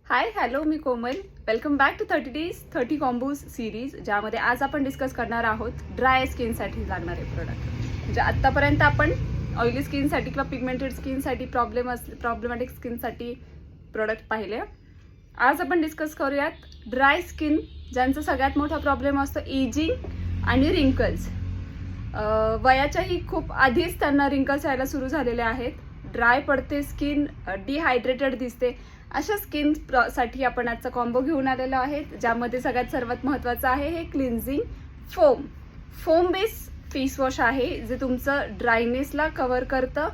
हाय hello मी Komal. Welcome back to 30 days 30 combos series, ज्यामध्ये आज आपण डिस्कस करणार आहोत ड्राय स्किनसाठी लागणारे प्रोडक्ट. म्हणजे आत्तापर्यंत आपण ऑइली स्किनसाठी किंवा पिगमेंटेड स्किनसाठी प्रॉब्लेमॅटिक स्किनसाठी प्रोडक्ट पाहिले. आज आपण डिस्कस करूयात ड्राय स्किन, ज्यांचा सगळ्यात मोठा प्रॉब्लेम असतो एजिंग आणि रिंकल्स. वयाच्याही खूप आधीच त्यांना रिंकल्स यायला सुरू झालेले आहेत. ड्राय पडते स्किन, डिहायड्रेटेड दिसते. अशा स्किन साठी आपण आजचा कॉम्बो घेऊन आलेलो आहे, ज्यामध्ये सगळ्यात सर्वात महत्त्वाचं आहे हे cleansing foam base face wash आहे, जे तुमचं ड्रायनेसला कव्हर करतं,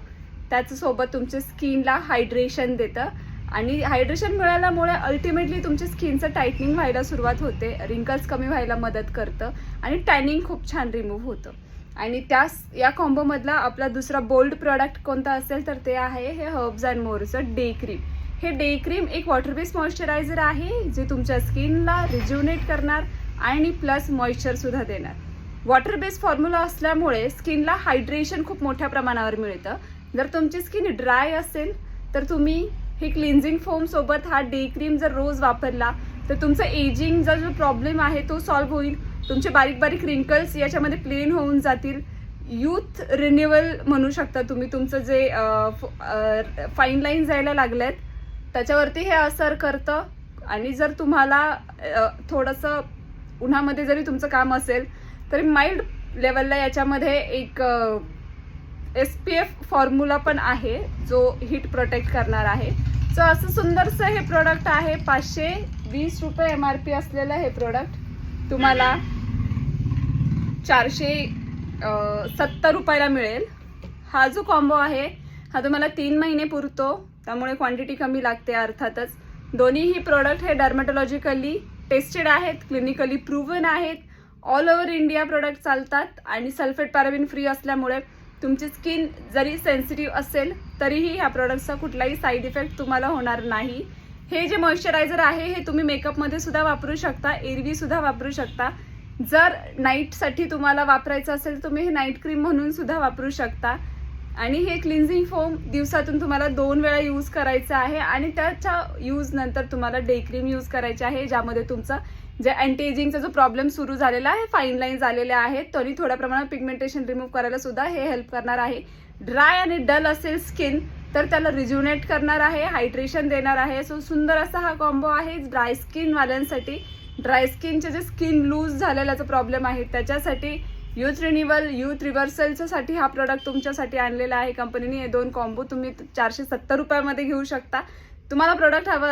त्याच्यासोबत तुमच्या स्किनला हायड्रेशन देतं. आणि हायड्रेशन मिळाल्यामुळे अल्टिमेटली तुमच्या स्किनचं टाईटनिंग व्हायला सुरुवात होते, रिंकल्स कमी व्हायला मदत करतं आणि टॅनिंग खूप छान रिमूव्ह होतं. आणि या कॉम्बोमधला आपला दुसरा बोल्ड प्रोडक्ट कोणता असेल तर ते आहे हे हर्ब्स अँड मोरचं डे क्रीम. हे डे क्रीम एक वॉटर बेस्ड मॉइश्चरायझर आहे, जे तुमच्या स्किनला रिज्युनेट करणार आणि प्लस मॉइश्चरसुद्धा देणार. वॉटर बेस्ड फॉर्म्युला असल्यामुळे स्किनला हायड्रेशन खूप मोठ्या प्रमाणावर मिळतं. जर तुमची स्किन ड्राय असेल तर तुम्ही हे क्लिन्झिंग फोम सोबत हा डे क्रीम जर रोज वापरला तर तुमचं एजिंगचा जो प्रॉब्लेम आहे तो सॉल्व्ह होईल. तुमचे बारीक बारीक रिंकल्स याच्यामध्ये प्लेन होऊन जातील. यूथ रिन्युअल म्हणू शकता तुम्ही. तुमचं जे फाईन लाईन जायला लागलेत त्याच्यावरती हे असर करतं. आणि जर तुम्हाला थोडंसं उन्हामध्ये जरी तुमचं काम असेल तरी माइल्ड लेवलला याच्यामध्ये एक SPF फॉर्म्युला पण आहे, जो हीट प्रोटेक्ट करणार आहे. सो असं सुंदरसं हे प्रोडक्ट आहे. 520 रुपये MRP असलेलं हे प्रोडक्ट तुम्हाला 470 रुपयाला मिळेल. हा जो कॉम्बो आहे हा तुम्हाला 3 महिने पुरतो, त्यामुळे क्वांटिटी कमी लागते अर्थातच. दोन्हीही प्रोडक्ट हे डर्मॅटॉलॉजिकली टेस्टेड आहेत, क्लिनिकली प्रूव्हन आहेत, ऑल ओव्हर इंडिया प्रोडक्ट चालतात आणि सल्फेट पॅराबिन फ्री असल्यामुळे तुमची स्किन जरी सेन्सिटिव्ह असेल तरीही ह्या प्रोडक्टचा कुठलाही साईड इफेक्ट तुम्हाला होणार नाही. हे जे मॉइश्चरायझर आहे हे तुम्ही मेकअपमध्ये सुद्धा वापरू शकता, एरवी सुद्धा वापरू शकता. जर नाईटसाठी तुम्हाला वापरायचं असेल तर तुम्ही हे नाईट क्रीम म्हणून सुद्धा वापरू शकता. आणि हे क्लिन्झिंग फोम दिवसातून तुम्हाला 2 वेळा यूज करायचं आहे आणि त्याच्या यूज नंतर तुम्हाला डे क्रीम यूज करायची आहे, ज्यामध्ये तुमचा जे अँटी एजिंगचा जो प्रॉब्लेम सुरू झालेला आहे, फाईन लाईन्स आलेले आहेत, तरी थोड्या प्रमाणात पिगमेंटेशन रिमूव्ह करायला सुद्धा हे हेल्प करणार आहे. ड्राय आणि डल असेल स्किन तर त्याला रिज्युनेट करणार आहे, हायड्रेशन देणार आहे. सो सुंदर असा हा कॉम्बो आहे ड्राय स्किनवाल्यांसाठी. ड्राय स्किनचे जे स्किन लूज झालेल्याचा प्रॉब्लेम आहे त्याच्यासाठी, यूथ रिन्युअल, यूथ रिव्हर्सलच्यासाठी हा प्रोडक्ट तुमच्यासाठी आणलेला आहे कंपनीने. हे 2 कॉम्बो तुम्ही 470 रुपयामध्ये घेऊ शकता. तुम्हाला प्रोडक्ट हवं